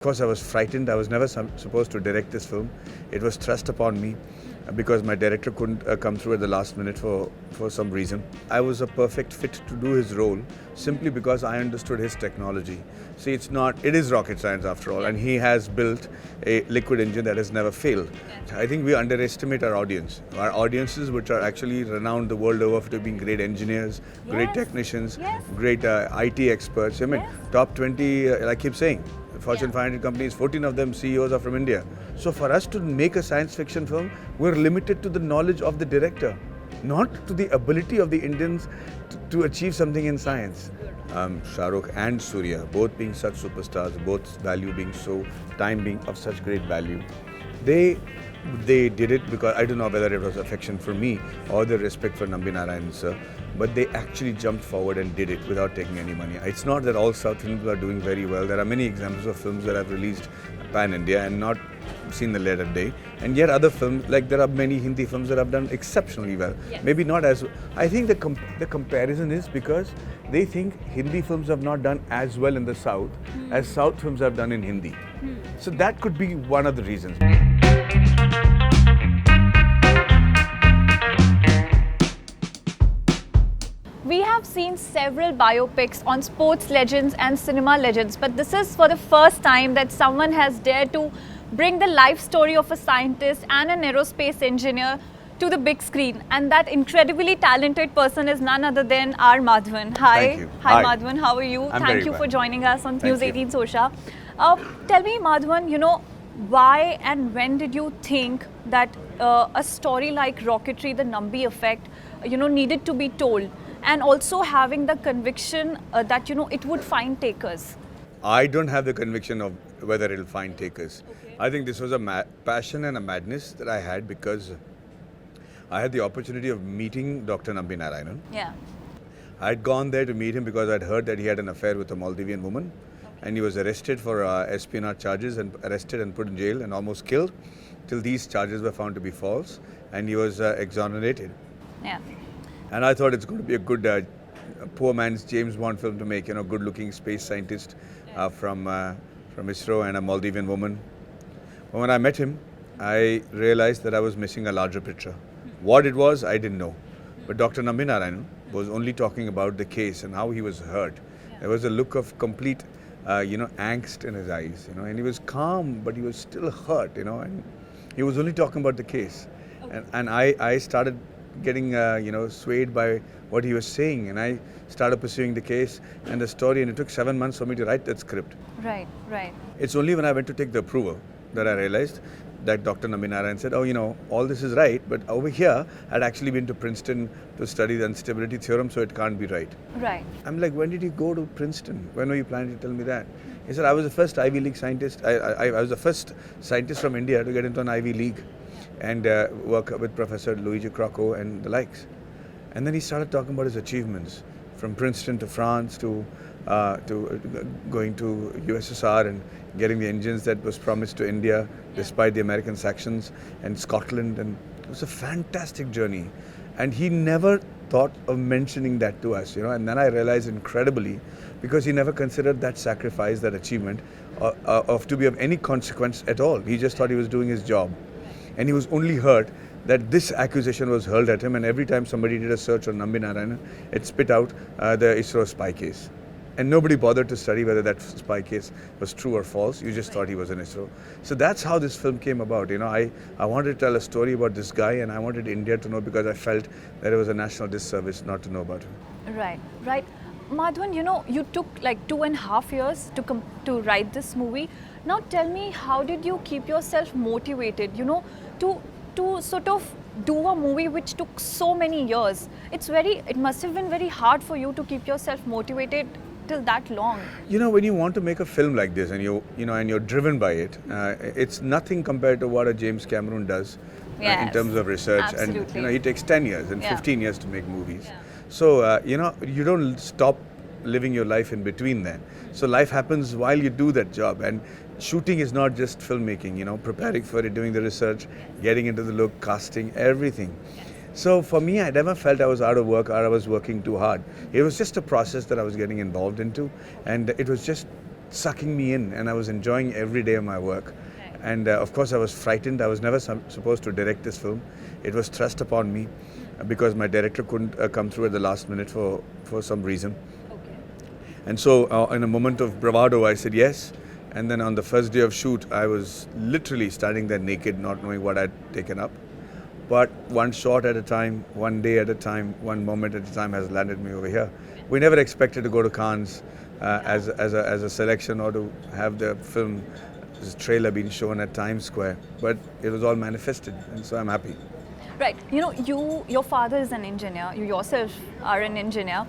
Of course, I was frightened. I was never supposed to direct this film. It was thrust upon me because my director couldn't come through at the last minute for some reason. I was a perfect fit to do his role simply because I understood his technology. See, it is rocket science after all, and he has built a liquid engine that has never failed. I think we underestimate our audience. Our audiences, which are actually renowned the world over for being great engineers, great technicians, great IT experts. I mean, top 20, I keep saying. Fortune 500 companies, 14 of them CEOs are from India. So for us to make a science fiction film, we're limited to the knowledge of the director, not to the ability of the Indians to achieve something in science. Shah Rukh and Surya, both being such superstars, both value being so, time being of such great value, they did it because I don't know whether it was affection for me or the respect for Nambi Narayan sir, but they actually jumped forward and did it without taking any money. It's not that all South films are doing very well. There are many examples of films that have released pan-India and not seen the light of day. And yet other films, like there are many Hindi films that have done exceptionally well. Maybe not as... I think the comparison is because they think Hindi films have not done as well in the South as South films have done in Hindi. So that could be one of the reasons. We have seen several biopics on sports legends and cinema legends, but this is for the first time that someone has dared to bring the life story of a scientist and an aerospace engineer to the big screen. And that incredibly talented person is none other than R. Madhavan. Hi. Thank you. Hi, Hi. Madhavan. How are you? I'm Thank very you well. for joining us on Thank News you. 18 Sosha. Tell me, Madhavan, why and when did you think that a story like Rocketry, the Nambi effect, needed to be told? And also having the conviction that, it would find takers. I don't have the conviction of whether it'll find takers. Okay. I think this was a passion and a madness that I had because I had the opportunity of meeting Dr. Nambi Narayanan. Yeah. I had gone there to meet him because I'd heard that he had an affair with a Maldivian woman, and he was arrested for espionage charges and arrested and put in jail and almost killed till these charges were found to be false, and he was exonerated. Yeah. And I thought it's going to be a good poor man's James Bond film to make, good-looking space scientist from ISRO and a Maldivian woman. But when I met him, I realized that I was missing a larger picture. What it was, I didn't know. But Dr. Nambi Narayanan was only talking about the case and how he was hurt. There was a look of complete, angst in his eyes, and he was calm, but he was still hurt, and he was only talking about the case. Okay. And I started getting swayed by what he was saying, and I started pursuing the case and the story, and it took 7 months for me to write that script. Right. It's only when I went to take the approval that I realized that Dr. Nambi Narayan said, all this is right, but over here I'd actually been to Princeton to study the instability theorem, so it can't be right. Right. I'm like, when did you go to Princeton? When were you planning to tell me that? He said, I was the first Ivy League scientist. I was the first scientist from India to get into an Ivy League and work with Professor Luigi Crocco and the likes. And then he started talking about his achievements from Princeton to France to going to USSR and getting the engines that was promised to India despite the American sanctions, and Scotland, and it was a fantastic journey. And he never thought of mentioning that to us, and then I realized incredibly, because he never considered that sacrifice, that achievement to be of any consequence at all. He just thought he was doing his job. And he was only hurt that this accusation was hurled at him, and every time somebody did a search on Nambi Narayanan, it spit out the ISRO spy case. And nobody bothered to study whether that spy case was true or false. You just thought he was in ISRO. So that's how this film came about. I wanted to tell a story about this guy, and I wanted India to know because I felt that it was a national disservice not to know about him. Right. Madhavan, you took like 2.5 years to write this movie. Now tell me, how did you keep yourself motivated, to sort of do a movie which took so many years? It must have been very hard for you to keep yourself motivated till that long. When you want to make a film like this and you're driven by it, it's nothing compared to what a James Cameron does in terms of research. Absolutely. And he takes 10 years and 15 years to make movies. Yeah. So, you don't stop living your life in between then. So life happens while you do that job, and shooting is not just filmmaking, preparing for it, doing the research, getting into the look, casting, everything. So for me, I never felt I was out of work or I was working too hard. It was just a process that I was getting involved into, and it was just sucking me in, and I was enjoying every day of my work. And of course, I was frightened. I was never supposed to direct this film. It was thrust upon me because my director couldn't come through at the last minute for some reason. And so, in a moment of bravado, I said yes. And then on the first day of shoot, I was literally standing there naked, not knowing what I'd taken up. But one shot at a time, one day at a time, one moment at a time has landed me over here. We never expected to go to Cannes as a selection or to have the film trailer being shown at Times Square. But it was all manifested, and so I'm happy. Right. You know, your father is an engineer. You yourself are an engineer.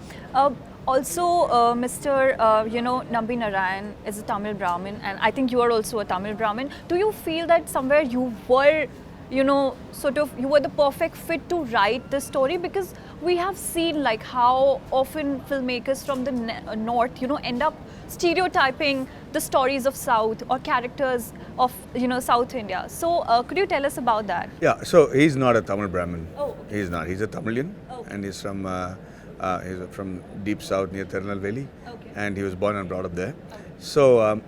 Also, Mr. Nambi Narayan is a Tamil Brahmin, and I think you are also a Tamil Brahmin. Do you feel that somewhere you were, you were the perfect fit to write this story? Because we have seen like how often filmmakers from the north, end up stereotyping the stories of South or characters of, South India. So, could you tell us about that? Yeah, so he's not a Tamil Brahmin. Oh, okay. He's not. He's a Tamilian, Okay. and he's from deep south near Tirunelveli, Okay. and he was born and brought up there. So,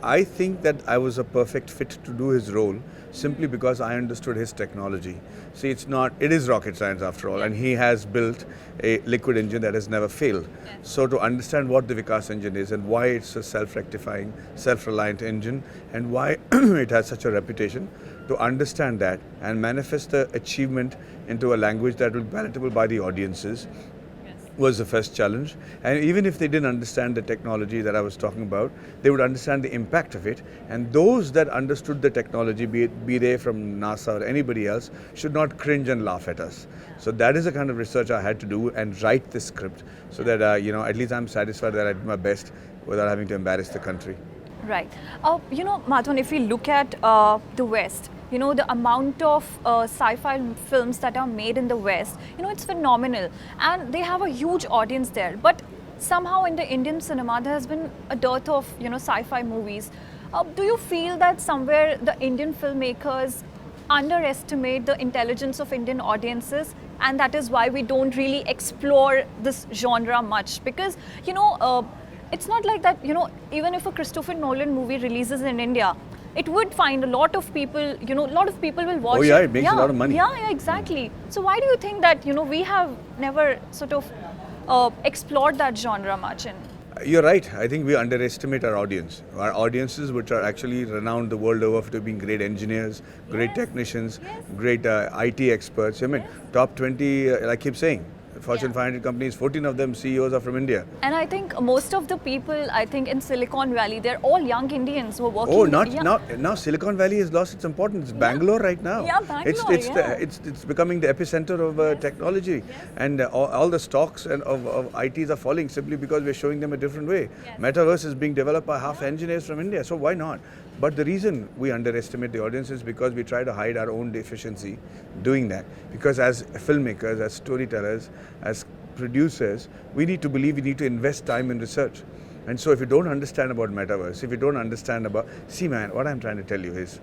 I think that I was a perfect fit to do his role simply because I understood his technology. See, it is rocket science after all, and he has built a liquid engine that has never failed. Yes. So to understand what the Vikas engine is and why it's a self-rectifying, self-reliant engine and why it has such a reputation, to understand that and manifest the achievement into a language that will be palatable by the audiences was the first challenge. And even if they didn't understand the technology that I was talking about, they would understand the impact of it. And those that understood the technology, be they from NASA or anybody else, should not cringe and laugh at us. So that is the kind of research I had to do and write this script so that, at least I'm satisfied that I did my best without having to embarrass the country. Right. Madhavan, if we look at the West, the amount of sci-fi films that are made in the West, it's phenomenal. And they have a huge audience there. But somehow in the Indian cinema, there has been a dearth of, sci-fi movies. Do you feel that somewhere the Indian filmmakers underestimate the intelligence of Indian audiences? And that is why we don't really explore this genre much? Because, it's not like that, even if a Christopher Nolan movie releases in India, it would find a lot of people, a lot of people will watch it. Oh yeah, it makes a lot of money. Yeah, exactly. So why do you think that, we have never sort of explored that genre much? You're right. I think we underestimate our audience. Our audiences, which are actually renowned the world over for being great engineers, great technicians, great IT experts. I mean, top 20, I keep saying, Fortune 500 companies, 14 of them CEOs are from India. And I think most of the people, in Silicon Valley, they're all young Indians who are working. Oh, now Silicon Valley has lost its importance. It's Bangalore right now. Yeah, Bangalore, It's becoming the epicenter of technology. Yes. And all the stocks of ITs are falling simply because we're showing them a different way. Yes. Metaverse is being developed by half engineers from India, so why not? But the reason we underestimate the audience is because we try to hide our own deficiency doing that. Because as filmmakers, as storytellers, as producers, we need to invest time in research. And so if you don't understand about metaverse, if you don't understand about... See man, what I'm trying to tell you is,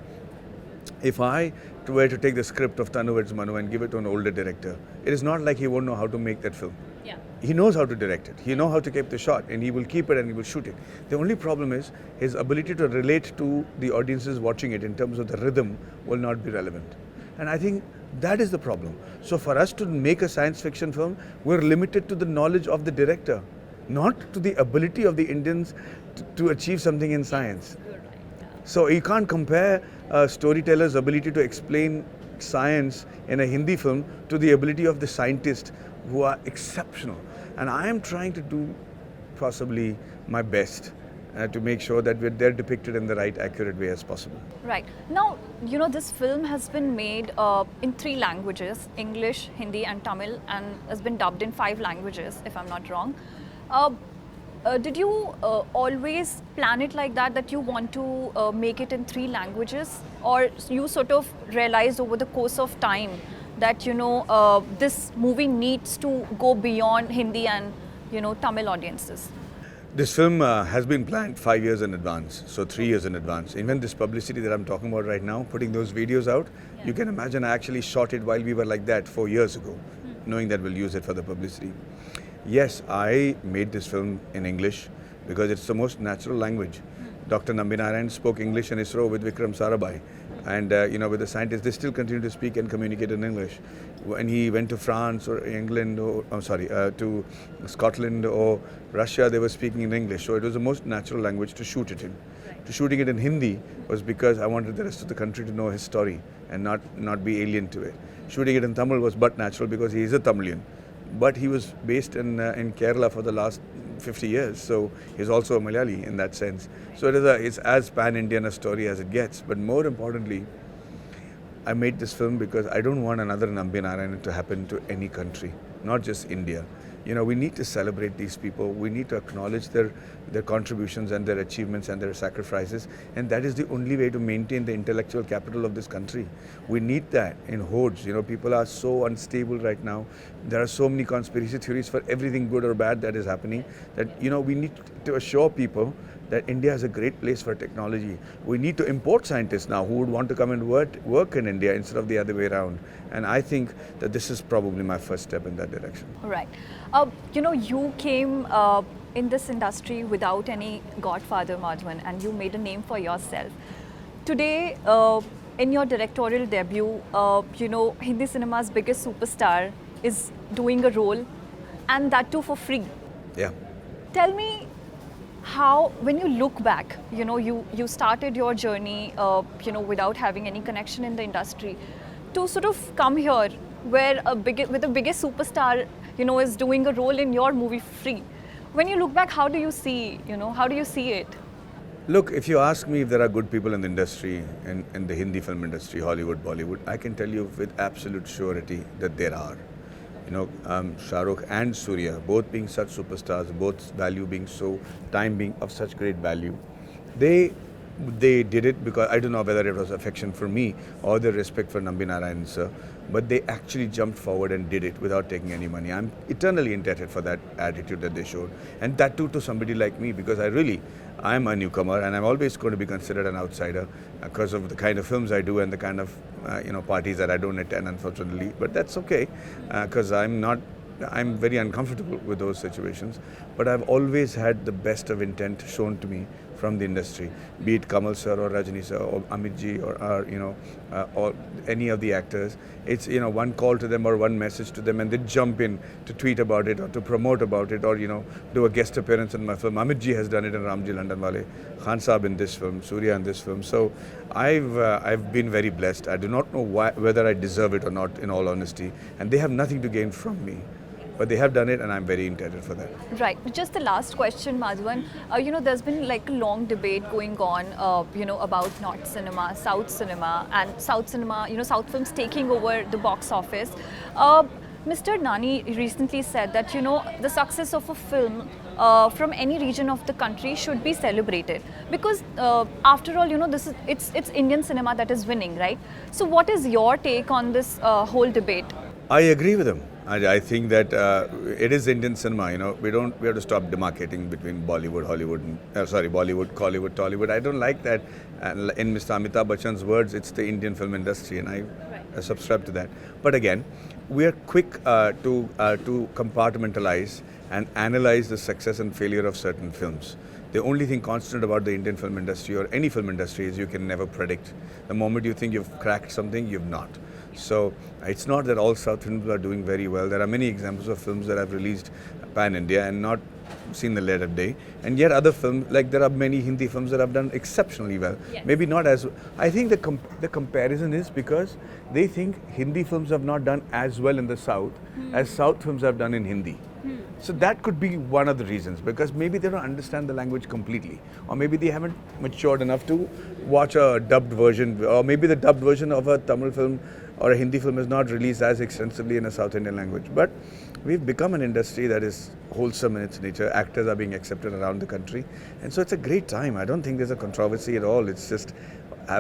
if I were to take the script of Tanu Vs Manu and give it to an older director, it is not like he won't know how to make that film. Yeah. He knows how to direct it. He knows how to keep the shot, and he will keep it and he will shoot it. The only problem is his ability to relate to the audiences watching it in terms of the rhythm will not be relevant. And I think that is the problem. So for us to make a science fiction film, we're limited to the knowledge of the director, not to the ability of the Indians to achieve something in science. So you can't compare a storyteller's ability to explain science in a Hindi film to the ability of the scientists who are exceptional. And I am trying to do possibly my best to make sure that they're depicted in the right, accurate way as possible. Right. Now, this film has been made in 3 languages, English, Hindi and Tamil, and has been dubbed in 5 languages, if I'm not wrong. Did you always plan it like that you want to make it in 3 languages? Or you sort of realized over the course of time that, this movie needs to go beyond Hindi and, Tamil audiences? This film has been planned 5 years in advance, so 3 years in advance. Even this publicity that I'm talking about right now, putting those videos out, you can imagine I actually shot it while we were like that 4 years ago, knowing that we'll use it for the publicity. Yes, I made this film in English because it's the most natural language. Dr. Nambinarayan spoke English in ISRO with Vikram Sarabhai. And with the scientists, they still continue to speak and communicate in English. When he went to France or England, to Scotland or Russia, they were speaking in English. So it was the most natural language to shoot it in. To shooting it in Hindi was because I wanted the rest of the country to know his story and not be alien to it. Shooting it in Tamil was but natural because he is a Tamilian. But he was based in Kerala for the last 50 years, so he's also a Malayali in that sense. So it's as pan-Indian a story as it gets. But more importantly, I made this film because I don't want another Nambinarayan to happen to any country, not just India. We need to celebrate these people. We need to acknowledge their contributions and their achievements and their sacrifices. And that is the only way to maintain the intellectual capital of this country. We need that in hordes. People are so unstable right now. There are so many conspiracy theories for everything good or bad that is happening that, we need to assure people that India is a great place for technology. We need to import scientists now who would want to come and work in India instead of the other way around. And I think that this is probably my first step in that direction. Right. You came in this industry without any godfather, Madhavan, and you made a name for yourself. Today, in your directorial debut, Hindi cinema's biggest superstar is doing a role, and that too for free. Yeah. Tell me, how, when you look back, you started your journey, without having any connection in the industry, to sort of come here where with the biggest superstar, is doing a role in your movie free. When you look back, how do you see it? Look, if you ask me if there are good people in the industry, in the Hindi film industry, Hollywood, Bollywood, I can tell you with absolute surety that there are. Shah Rukh and Surya, both being such superstars, both value being so, time being of such great value. They did it because I don't know whether it was affection for me or their respect for Nambinarayan sir, but they actually jumped forward and did it without taking any money. I'm eternally indebted for that attitude that they showed, and that too to somebody like me, because I'm a newcomer and I'm always going to be considered an outsider because of the kind of films I do and the kind of parties that I don't attend, unfortunately. But that's okay, because I'm very uncomfortable with those situations. But I've always had the best of intent shown to me from the industry, be it Kamal sir or Rajni sir or Amit ji or any of the actors. It's one call to them or one message to them, and they jump in to tweet about it or to promote about it or do a guest appearance in my film. Amit ji has done it in Ramji Londonwale, Khan Saab in this film, Surya in this film. So I've been very blessed. I do not know whether I deserve it or not, in all honesty, and they have nothing to gain from me. But they have done it, and I'm very indebted for that. Right. Just the last question, Madhavan. There's been like a long debate going on, about North cinema, South cinema, and South cinema, South films taking over the box office. Mr. Nani recently said that, the success of a film from any region of the country should be celebrated, because after all, it's Indian cinema that is winning, right? So what is your take on this whole debate? I agree with him. I think that it is Indian cinema. We have to stop demarcating between Bollywood, Hollywood, Bollywood, Collywood, Tollywood. I don't like that. In Mr. Amitabh Bachchan's words, it's the Indian film industry, and I subscribe to that. But again, we are quick to compartmentalize and analyze the success and failure of certain films. The only thing constant about the Indian film industry or any film industry is you can never predict. The moment you think you've cracked something, you've not. So it's not that all South films are doing very well. There are many examples of films that have released pan-India and not seen the light of day. And yet other films, like there are many Hindi films that have done exceptionally well. Yes. Maybe not as... I think the comparison is because they think Hindi films have not done as well in the South as South films have done in Hindi. So that could be one of the reasons, because maybe they don't understand the language completely, or maybe they haven't matured enough to watch a dubbed version, or maybe the dubbed version of a Tamil film or a Hindi film is not released as extensively in a South Indian language. But we've become an industry that is wholesome in its nature. Actors are being accepted around the country, and so it's a great time. I don't think there's a controversy at all. It's just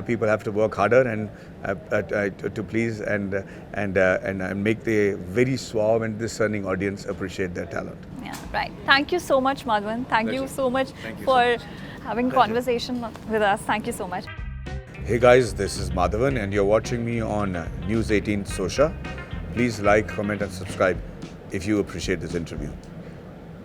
people have to work harder and to please and make the very suave and discerning audience appreciate their talent. Yeah, right. Thank you so much, Madhavan. Thank you so much for having conversation with us. Thank you so much. Hey guys, this is Madhavan and you're watching me on News 18 Sosha. Please like, comment and subscribe if you appreciate this interview.